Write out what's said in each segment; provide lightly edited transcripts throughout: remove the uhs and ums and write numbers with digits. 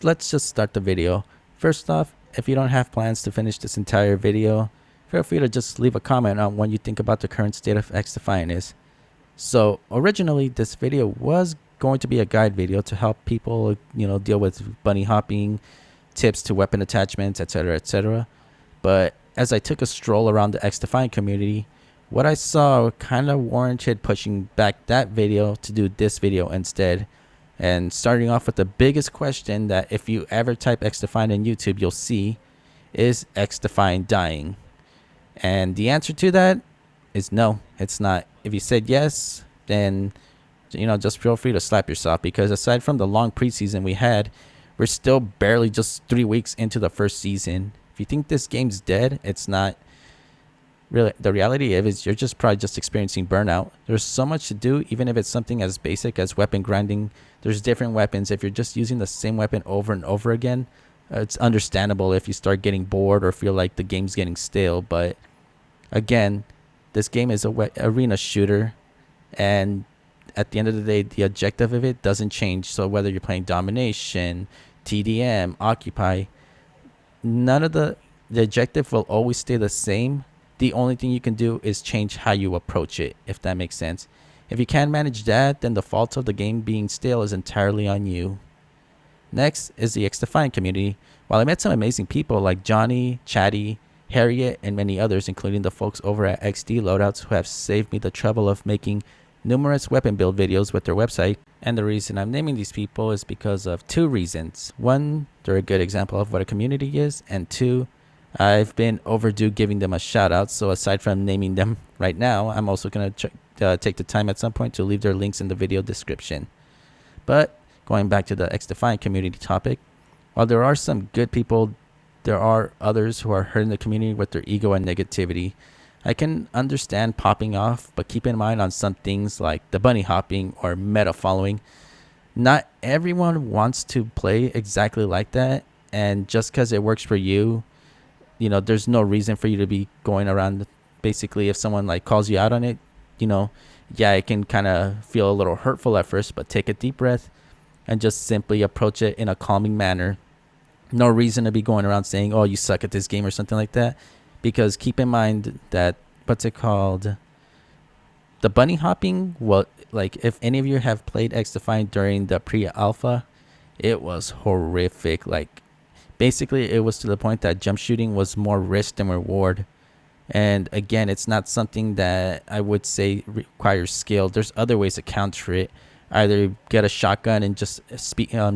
let's just start the video. First off, if you don't have plans to finish this entire video, feel free to just leave a comment on what you think about the current state of XDefiant is. So originally this video was going to be a guide video to help people, deal with bunny hopping, tips to weapon attachments, etc, etc. But as I took a stroll around the XDefiant community, what I saw kind of warranted pushing back that video to do this video instead. And starting off with the biggest question that if you ever type XDefiant in YouTube, you'll see, is XDefiant dying? And the answer to that is no, it's not. If you said yes, then just feel free to slap yourself, because aside from the long preseason we had, we're still barely just 3 weeks into the first season. If you think this game's dead, it's not. Really, the reality is you're probably just experiencing burnout. There's so much to do, even if it's something as basic as weapon grinding. There's different weapons. If you're just using the same weapon over and over again, it's understandable if you start getting bored or feel like the game's getting stale. But again, this game is a arena shooter, and at the end of the day, the objective of it doesn't change. So whether you're playing domination, TDM, occupy, none of the objective will always stay the same. The only thing you can do is change how you approach it, if that makes sense. If you can't manage that, then the fault of the game being stale is entirely on you. Next is the XDefiant community. While I met some amazing people like Ytjonny, HarrietNToland, Harriet, and many others, including the folks over at XD Loadouts who have saved me the trouble of making numerous weapon build videos with their website. And the reason I'm naming these people is because of two reasons. One, they're a good example of what a community is, and two, I've been overdue giving them a shout out. So aside from naming them right now, I'm also going to take the time at some point to leave their links in the video description. But going back to the XDefiant community topic, while there are some good people, there are others who are hurting the community with their ego and negativity. I can understand popping off, but keep in mind on some things like the bunny hopping or meta following. Not everyone wants to play exactly like that, and just because it works for you, there's no reason for you to be going around. Basically, if someone calls you out on it, yeah, it can kind of feel a little hurtful at first, but take a deep breath and just simply approach it in a calming manner. No reason to be going around saying, oh, you suck at this game or something like that, because keep in mind that, the bunny hopping, if any of you have played XDefiant during the pre-alpha, it was horrific. Basically, it was to the point that jump shooting was more risk than reward. And again, it's not something that I would say requires skill. There's other ways to counter it. Either get a shotgun and just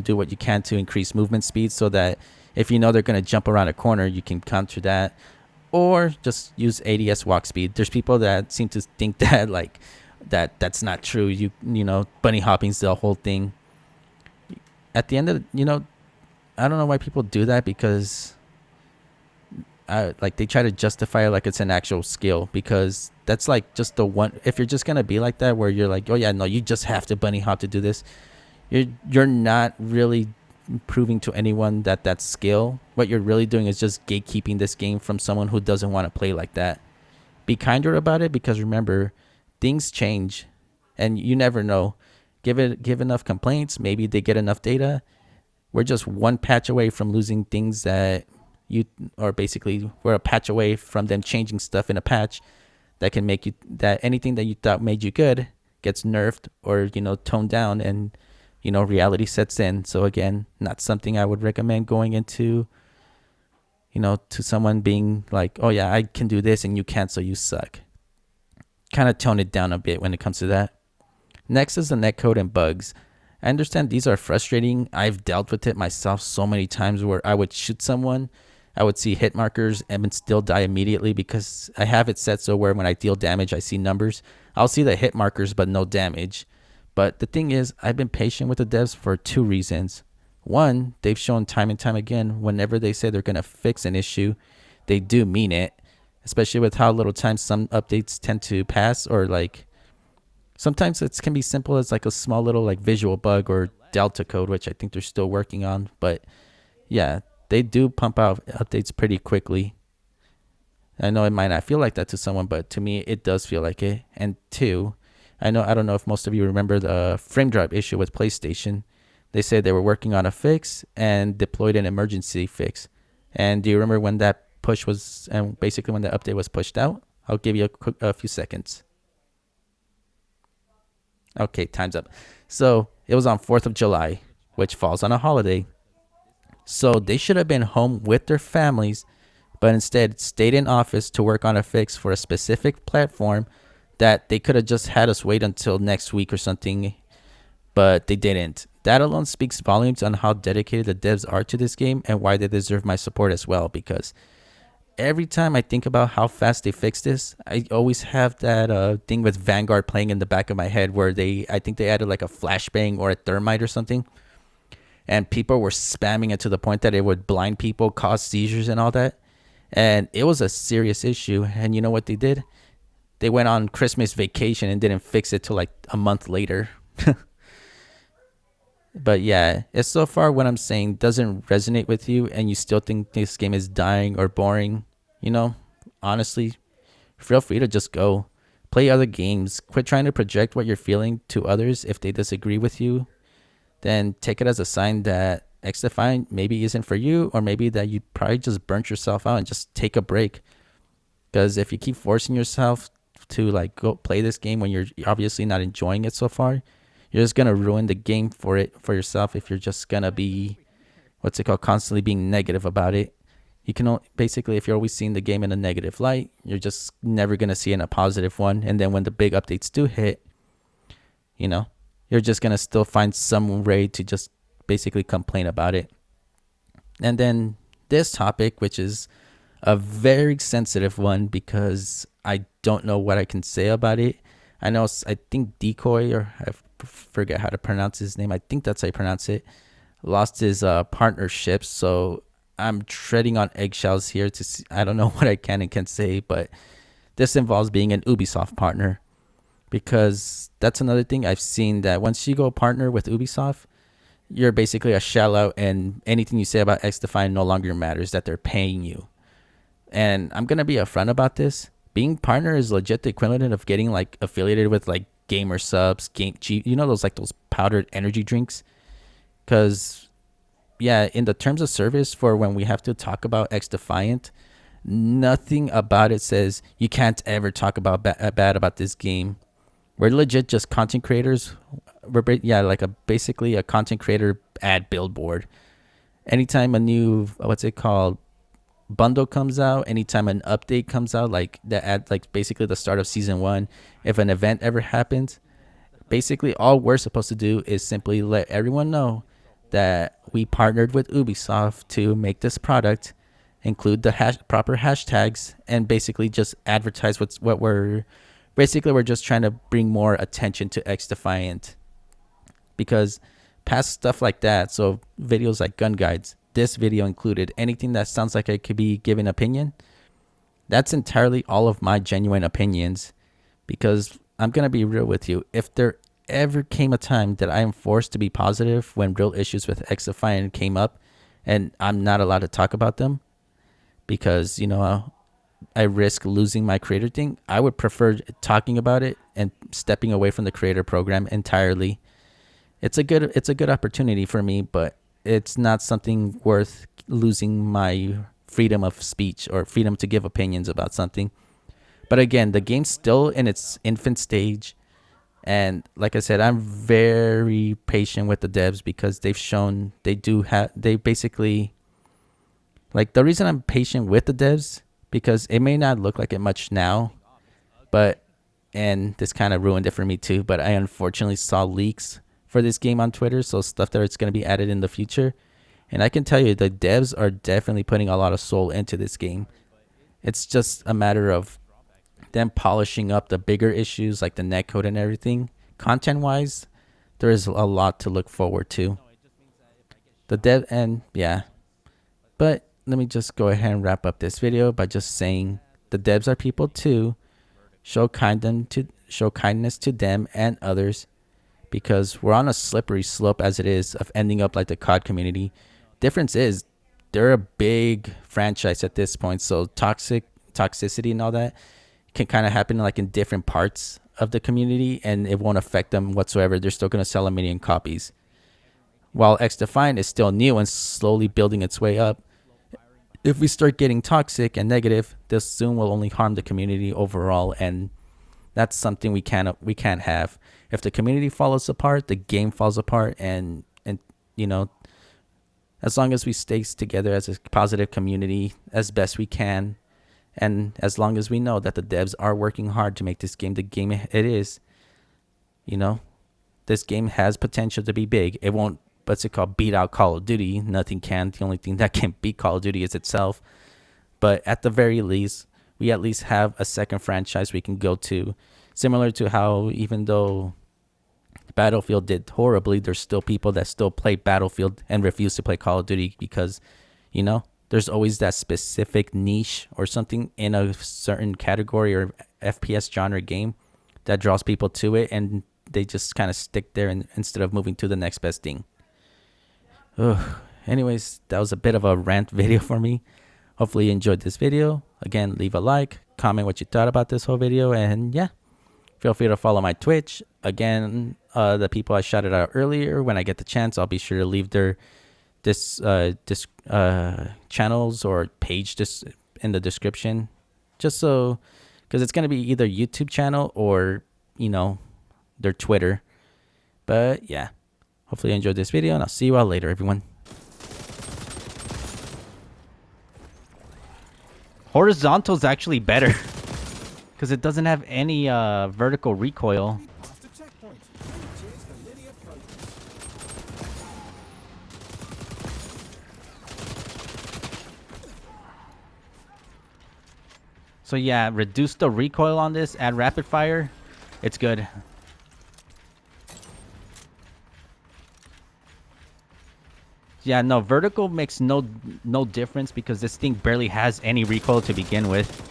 do what you can to increase movement speed, so that if they're going to jump around a corner, you can counter that. Or just use ADS walk speed. There's people that seem to think that that's not true. Bunny hopping's the whole thing. At the end of I don't know why people do that, because they try to justify it like it's an actual skill, because that's just the one. If you're just gonna be like that, where you're like, oh yeah, no, you just have to bunny hop to do this, you're not really proving to anyone that that's skill. What you're really doing is just gatekeeping this game from someone who doesn't want to play like that. Be kinder about it, because remember, things change and you never know. Give enough complaints, maybe they get enough data. We're just one patch away from losing things that we're a patch away from them changing stuff in a patch that can make that anything that you thought made you good gets nerfed or, toned down, and, reality sets in. So again, not something I would recommend going into, to someone being like, oh yeah, I can do this and you can't, so you suck. Kind of tone it down a bit when it comes to that. Next is the netcode and bugs. I understand these are frustrating. I've dealt with it myself so many times, where I would shoot someone, I would see hit markers and still die immediately, because I have it set so where when I deal damage, I see numbers. I'll see the hit markers but no damage. But the thing is, I've been patient with the devs for two reasons. One, they've shown time and time again, whenever they say they're going to fix an issue, they do mean it, especially with how little time some updates tend to pass, or sometimes it can be simple as a small little visual bug or delta code, which I think they're still working on. But yeah, they do pump out updates pretty quickly. I know it might not feel like that to someone, but to me, it does feel like it. And two, I don't know if most of you remember the frame drop issue with PlayStation. They said they were working on a fix and deployed an emergency fix. And do you remember when that push was, and basically when the update was pushed out? I'll give you a few seconds. Okay, time's up. So it was on 4th of July, which falls on a holiday. So they should have been home with their families, but instead stayed in office to work on a fix for a specific platform that they could have just had us wait until next week or something, but they didn't. That alone speaks volumes on how dedicated the devs are to this game and why they deserve my support as well, because every time I think about how fast they fixed this, I always have that thing with Vanguard playing in the back of my head where I think they added like a flashbang or a thermite or something, and people were spamming it to the point that it would blind people, cause seizures and all that. And it was a serious issue. And you know what they did? They went on Christmas vacation and didn't fix it till like a month later. But yeah, if so far what I'm saying doesn't resonate with you and you still think this game is dying or boring, honestly, feel free to just go play other games. Quit trying to project what you're feeling to others. If they disagree with you, then take it as a sign that XDefiant maybe isn't for you, or maybe that you probably just burnt yourself out and just take a break. Because if you keep forcing yourself to like go play this game when you're obviously not enjoying it so far, you're just gonna ruin the game for yourself. If you're just gonna be constantly being negative about it. You can basically, if you're always seeing the game in a negative light, you're just never gonna see it in a positive one. And then when the big updates do hit, you're just gonna still find some way to just basically complain about it. And then this topic, which is a very sensitive one because I don't know what I can say about it. I think Decoy, or I forget how to pronounce his name, I think that's how you pronounce it, lost his partnership. So I'm treading on eggshells here to see. I don't know what I can and can't say, but this involves being an Ubisoft partner, because that's another thing I've seen, that once you go partner with Ubisoft, you're basically a shell out, and anything you say about XDefiant no longer matters, that they're paying you. And I'm going to be upfront about this. Being partner is legit the equivalent of getting like affiliated with like gamer subs, those powdered energy drinks. Because yeah, in the terms of service for when we have to talk about XDefiant, nothing about it says you can't ever talk about bad about this game. We're legit just content creators. We're basically a content creator ad billboard. Anytime a new bundle comes out, anytime an update comes out, like that at like basically the start of season 1, if an event ever happens, basically all we're supposed to do is simply let everyone know that we partnered with Ubisoft to make this product, include the proper hashtags, and basically just advertise we're just trying to bring more attention to XDefiant. Because past stuff like that, so videos like gun guides, this video included, anything that sounds like I could be giving opinion, that's entirely all of my genuine opinions. Because I'm going to be real with you, if there ever came a time that I am forced to be positive when real issues with XDefiant came up and I'm not allowed to talk about them because, I risk losing my creator thing, I would prefer talking about it and stepping away from the creator program entirely. It's a good opportunity for me, but it's not something worth losing my freedom of speech or freedom to give opinions about something. But again, the game's still in its infant stage. And like I said, I'm very patient with the devs because they've shown they basically, like, the reason I'm patient with the devs, because it may not look like it much now, and this kind of ruined it for me too, but I unfortunately saw leaks for this game on Twitter, so stuff that it's going to be added in the future. And I can tell you the devs are definitely putting a lot of soul into this game. It's just a matter of them polishing up the bigger issues like the netcode and everything. Content-wise, there is a lot to look forward to. But let me just go ahead and wrap up this video by just saying the devs are people too. Show kindness to them and others, because we're on a slippery slope as it is of ending up like the COD community. Difference is they're a big franchise at this point, so toxicity and all that can kind of happen like in different parts of the community and it won't affect them whatsoever. They're still going to sell 1 million copies. While XDefiant is still new and slowly building its way up, if we start getting toxic and negative, this soon will only harm the community overall, and that's something we can't have. If the community falls apart, the game falls apart, and you know, as long as we stay together as a positive community as best we can, and as long as we know that the devs are working hard to make this game the game it is, you know, this game has potential to be big. It won't, what's it called, beat out Call of Duty. Nothing can. The only thing that can beat Call of Duty is itself. But at the very least, we at least have a second franchise we can go to. Similar to how, even though Battlefield did horribly, there's still people that still play Battlefield and refuse to play Call of Duty because, you know, there's always that specific niche or something in a certain category or FPS genre game that draws people to it, and they just kind of stick there instead of moving to the next best thing. Ugh. Anyways, that was a bit of a rant video for me. Hopefully you enjoyed this video. Again, leave a like, comment what you thought about this whole video, and yeah, feel free to follow my Twitch. Again, the people I shouted out earlier, when I get the chance, I'll be sure to leave their channels or page in the description, just so, because it's going to be either YouTube channel or, you know, their Twitter. But yeah, hopefully you enjoyed this video, and I'll see you all later, everyone. Horizontal is actually better because it doesn't have any vertical recoil. So yeah, reduce the recoil on this, add rapid fire. It's good. Yeah, no, vertical makes no difference because this thing barely has any recoil to begin with.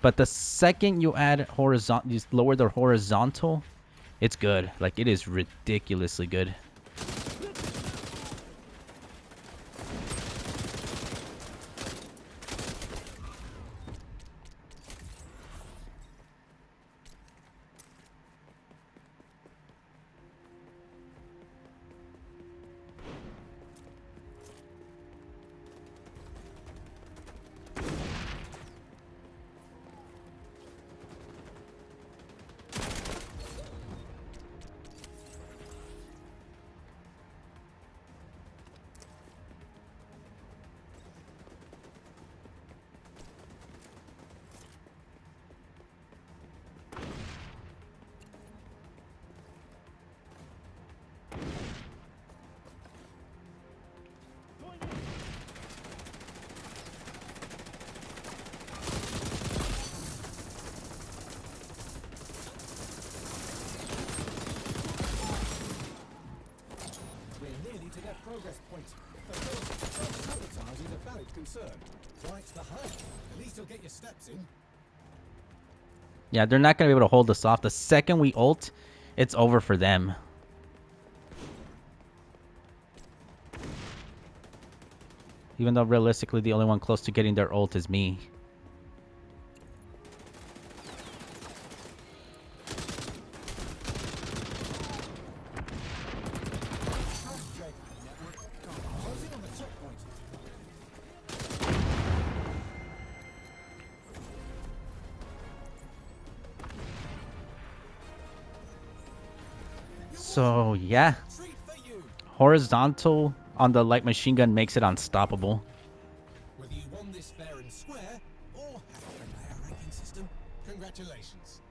But the second you add horizontal, you lower the horizontal, it's good. Like, it is ridiculously good. To that progress point. The first sabotage is a valid concern. Right the hike. At least you'll get your steps in. Yeah, they're not going to be able to hold us off. The second we ult, it's over for them. Even though realistically the only one close to getting their ult is me. So yeah, horizontal on the light machine gun makes it unstoppable. Whether you won this fair and square or have a higher ranking system, congratulations.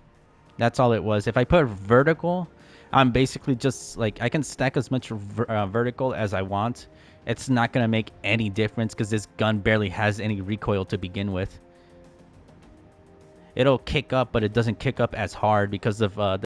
That's all it was. If I put vertical, I'm basically just like, I can stack as much vertical as I want. It's not gonna make any difference because this gun barely has any recoil to begin with. It'll kick up, but it doesn't kick up as hard because of the